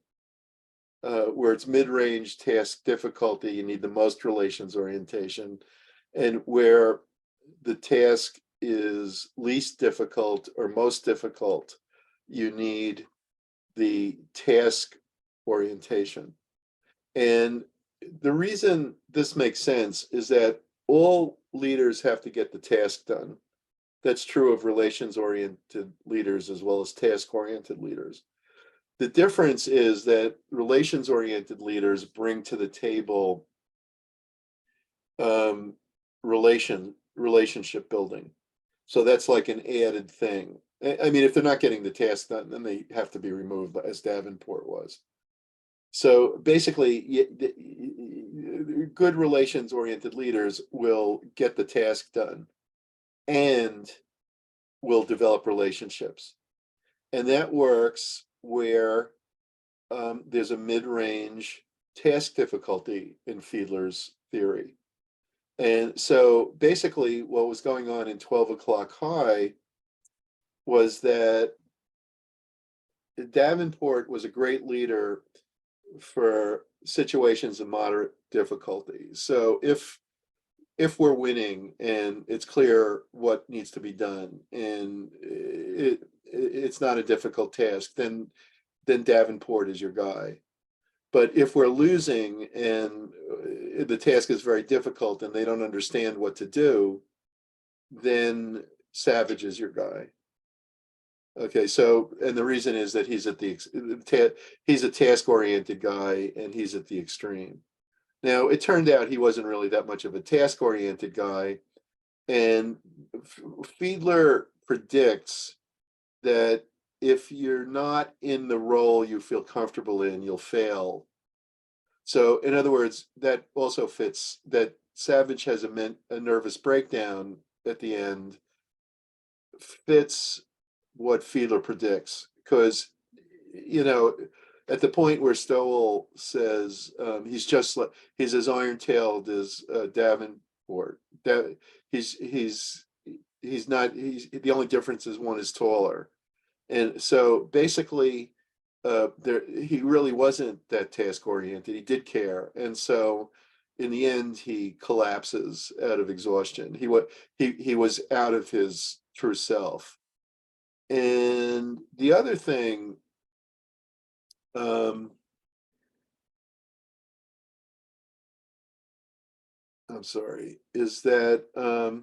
Where it's mid-range task difficulty, you need the most relations orientation, and where the task is least difficult or most difficult, you need the task orientation. And the reason this makes sense is that all leaders have to get the task done. That's true of relations-oriented leaders as well as task-oriented leaders. The difference is that relations-oriented leaders bring to the table relationship building. So that's like an added thing. I mean, if they're not getting the task done, then they have to be removed, as Davenport was. So basically, good relations-oriented leaders will get the task done and will develop relationships. And that works where there's a mid-range task difficulty in Fiedler's theory. And so basically what was going on in 12 o'clock high was that Davenport was a great leader for situations of moderate difficulty. So if we're winning and it's clear what needs to be done and it's not a difficult task, then Davenport is your guy. But if we're losing and the task is very difficult and they don't understand what to do, then Savage is your guy. Okay, so, and the reason is that he's he's a task-oriented guy and he's at the extreme. Now, it turned out he wasn't really that much of a task-oriented guy, and Fiedler predicts that if you're not in the role you feel comfortable in, you'll fail. So, in other words, that also fits that Savage has a nervous breakdown at the end, fits what Fiedler predicts, because, you know, at the point where Stowell says he's just like he's as iron-tailed as Davenport. He's not. He's the only difference is one is taller, and so basically, he really wasn't that task-oriented. He did care, and so in the end, he collapses out of exhaustion. He was out of his true self. And the other thing, I'm sorry, is that I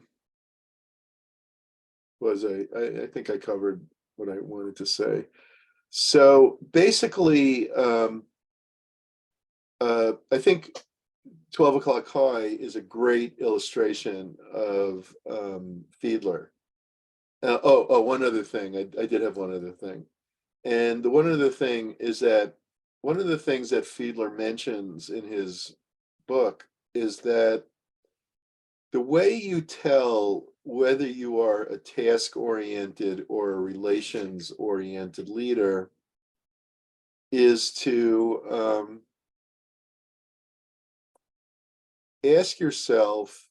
think I covered what I wanted to say. So basically, I think 12 O'Clock High is a great illustration of Fiedler. One other thing. I did have one other thing. And the one other thing is that one of the things that Fiedler mentions in his book is that the way you tell whether you are a task-oriented or a relations-oriented leader is to ask yourself,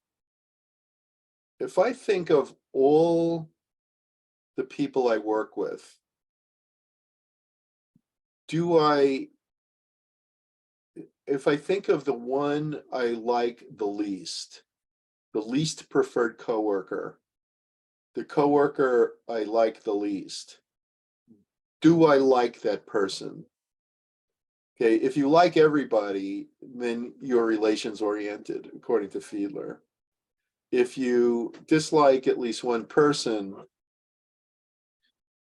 if I think of all the people I work with, if I think of the one I like the least preferred coworker, the coworker I like the least, do I like that person? Okay, if you like everybody, then you're relations oriented, according to Fiedler. If you dislike at least one person,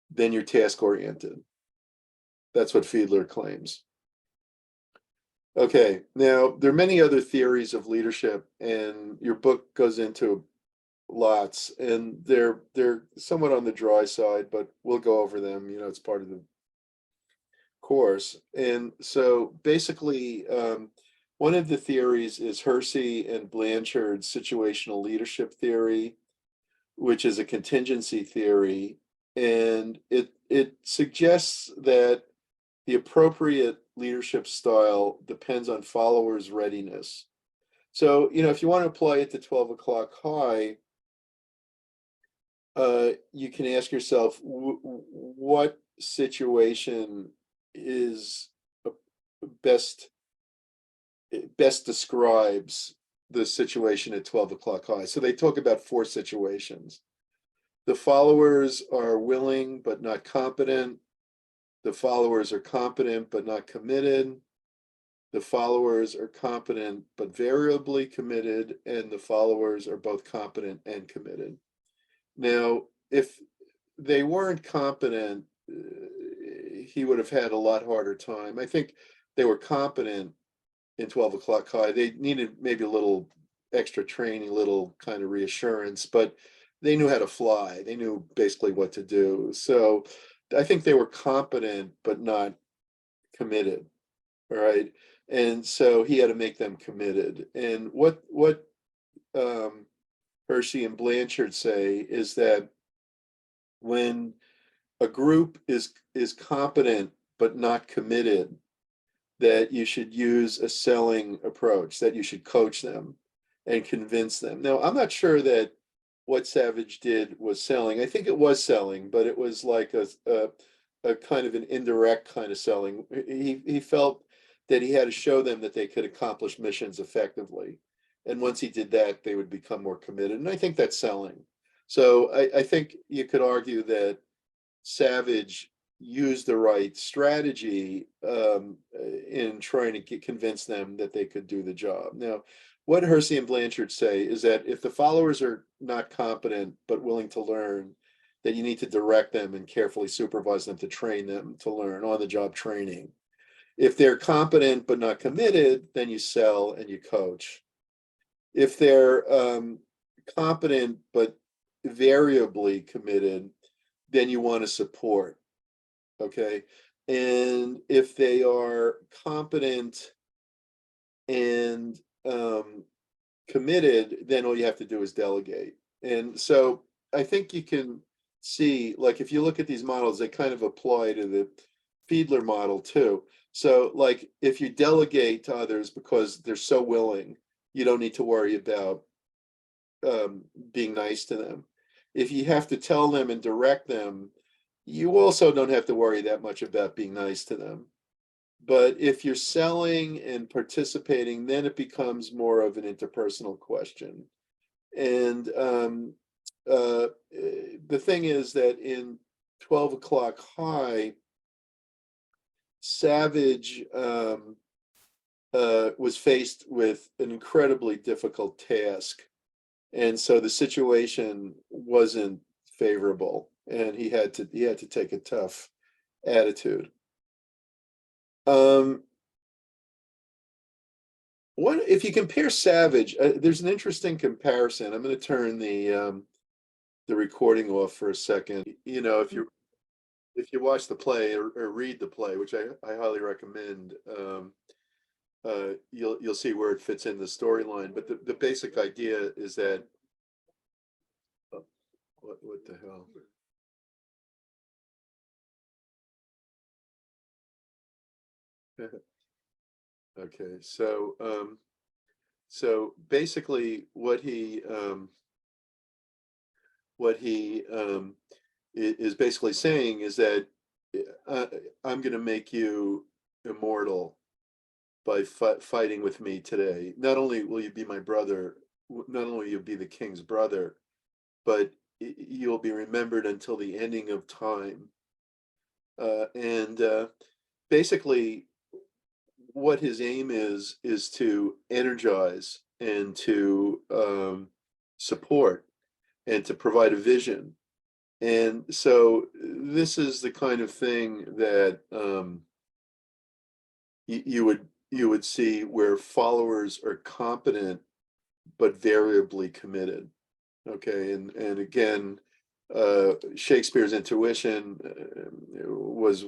then you're task oriented. That's what Fiedler claims. Okay, now there are many other theories of leadership, and your book goes into lots, and they're somewhat on the dry side, but we'll go over them. You know, it's part of the course. And so basically, one of the theories is Hersey and Blanchard's situational leadership theory, which is a contingency theory, and it suggests that the appropriate leadership style depends on followers' readiness. So, you know, if you want to apply it to 12 O'Clock High, you can ask yourself, what situation is best describes the situation at 12 O'Clock High? So they talk about 4 situations. The followers are willing but not competent. The followers are competent but not committed. The followers are competent but variably committed, and the followers are both competent and committed. Now, if they weren't competent, he would have had a lot harder time. I think they were competent in 12 O'Clock High. They needed maybe a little extra training, a little kind of reassurance, but they knew how to fly. They knew basically what to do. So I think they were competent but not committed. All right. And so he had to make them committed. And what Hershey and Blanchard say is that when a group is competent but not committed, that you should use a selling approach, that you should coach them and convince them. Now, I'm not sure that what Savage did was selling. I think it was selling, but it was like a kind of an indirect kind of selling. He felt that he had to show them that they could accomplish missions effectively. And once he did that, they would become more committed. And I think that's selling. So I think you could argue that Savage use the right strategy in trying to convince them that they could do the job. Now, what Hersey and Blanchard say is that if the followers are not competent but willing to learn, that you need to direct them and carefully supervise them to train them to learn, on-the-job training. If they're competent but not committed, then you sell and you coach. If they're competent but variably committed, then you want to support. Okay. And if they are competent and committed, then all you have to do is delegate. And so I think you can see, like, if you look at these models, they kind of apply to the Fiedler model too. So, like, if you delegate to others because they're so willing, you don't need to worry about being nice to them. If you have to tell them and direct them, you also don't have to worry that much about being nice to them. But if you're selling and participating, then it becomes more of an interpersonal question. And the thing is that in 12 o'clock high, Savage was faced with an incredibly difficult task. And so the situation wasn't favorable, and he had to take a tough attitude. If you compare Savage, there's an interesting comparison. I'm going to turn the recording off for a second. You know, if you watch the play or read the play, which I highly recommend, you'll see where it fits in the storyline. But the basic idea is that what the hell? Okay, so basically what he is basically saying is that I'm going to make you immortal by fighting with me today. Not only will you be my brother, not only will you be the king's brother, but you'll be remembered until the ending of time. And basically, what his aim is to energize and to support and to provide a vision. And so this is the kind of thing that you would see where followers are competent but variably committed. Okay, and again, Shakespeare's intuition was,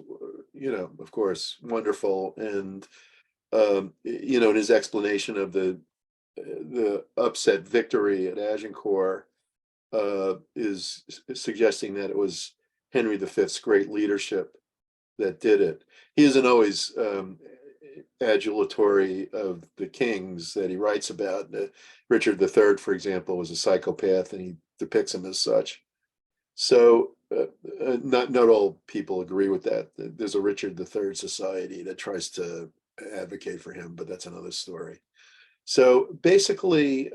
you know, of course, wonderful, and you know, in his explanation of the upset victory at Agincourt, is suggesting that it was Henry V's great leadership that did it. He isn't always adulatory of the kings that he writes about. Richard III, for example, was a psychopath, and he depicts him as such. So not all people agree with that. There's a Richard III society that tries to advocate for him, but that's another story. So basically,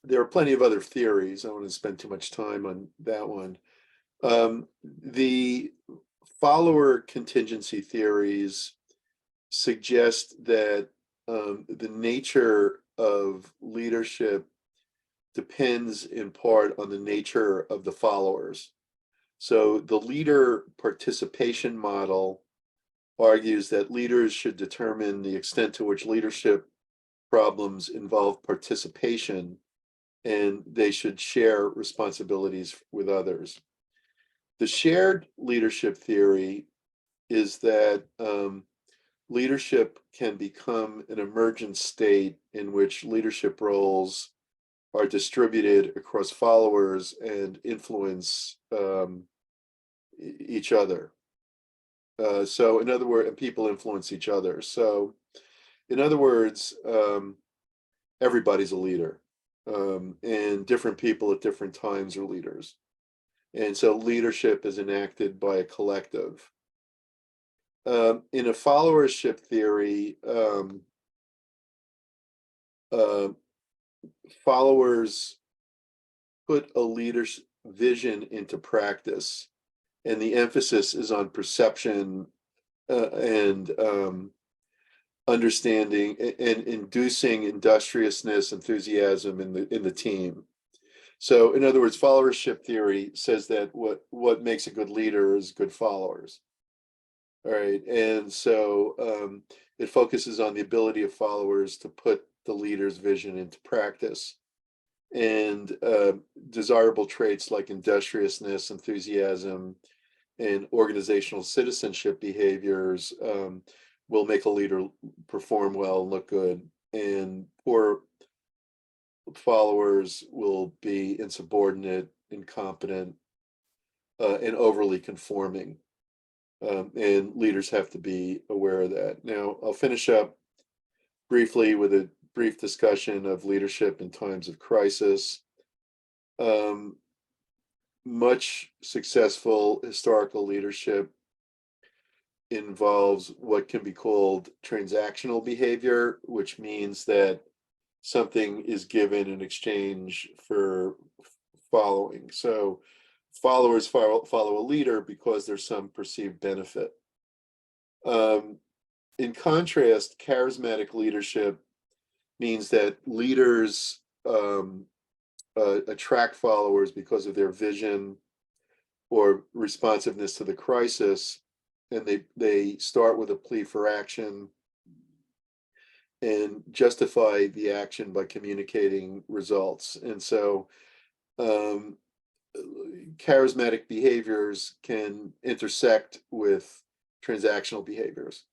there are plenty of other theories. I don't want to spend too much time on that one. The follower contingency theories suggest that the nature of leadership depends in part on the nature of the followers. So the leader participation model argues that leaders should determine the extent to which leadership problems involve participation, and they should share responsibilities with others. The shared leadership theory is that leadership can become an emergent state in which leadership roles are distributed across followers and influence each other. So in other words, and people influence each other. So in other words, everybody's a leader, and different people at different times are leaders. And so leadership is enacted by a collective. In a followership theory, followers put a leader's vision into practice, and the emphasis is on perception and understanding and inducing industriousness, enthusiasm in the team. So in other words, followership theory says that what makes a good leader is good followers. All right, and so it focuses on the ability of followers to put the leader's vision into practice, and desirable traits like industriousness, enthusiasm, and organizational citizenship behaviors will make a leader perform well and look good, and poor followers will be insubordinate, incompetent, and overly conforming. And leaders have to be aware of that. Now, I'll finish up briefly with a brief discussion of leadership in times of crisis. Much successful historical leadership involves what can be called transactional behavior, which means that something is given in exchange for following. So followers follow a leader because there's some perceived benefit. In contrast, charismatic leadership means that leaders attract followers because of their vision or responsiveness to the crisis, and they start with a plea for action and justify the action by communicating results. And so charismatic behaviors can intersect with transactional behaviors.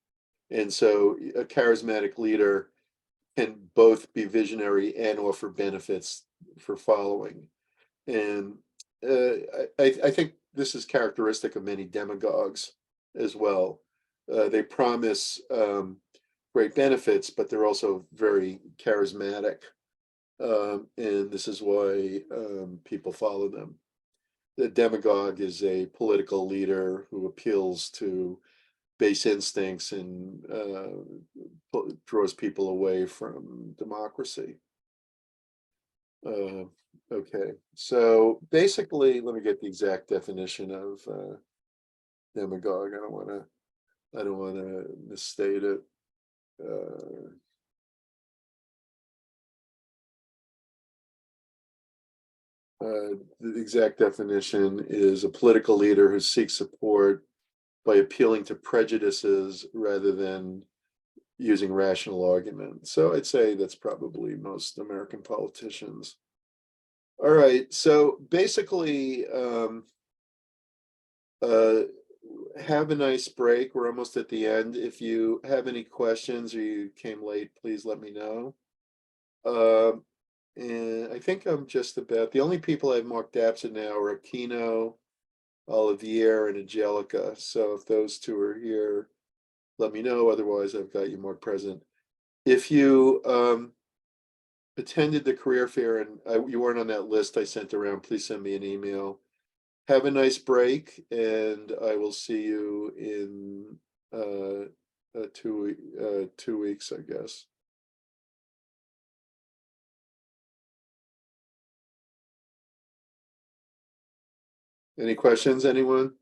And so a charismatic leader can both be visionary and offer benefits for following. And I think this is characteristic of many demagogues as well. They promise great benefits, but they're also very charismatic. And this is why people follow them. The demagogue is a political leader who appeals to base instincts and draws people away from democracy. Okay, so basically, let me get the exact definition of demagogue. I don't want to misstate it. The exact definition is a political leader who seeks support by appealing to prejudices rather than using rational argument. So I'd say that's probably most American politicians. All right, so basically, have a nice break. We're almost at the end. If you have any questions or you came late, please let me know. And I think I'm just about, the only people I've marked absent now are Aquino, Olivier, and Angelica. So if those two are here, let me know. Otherwise, I've got you marked present. If you attended the career fair and you weren't on that list I sent around, please send me an email. Have a nice break, and I will see you in 2 weeks, I guess. Any questions, anyone?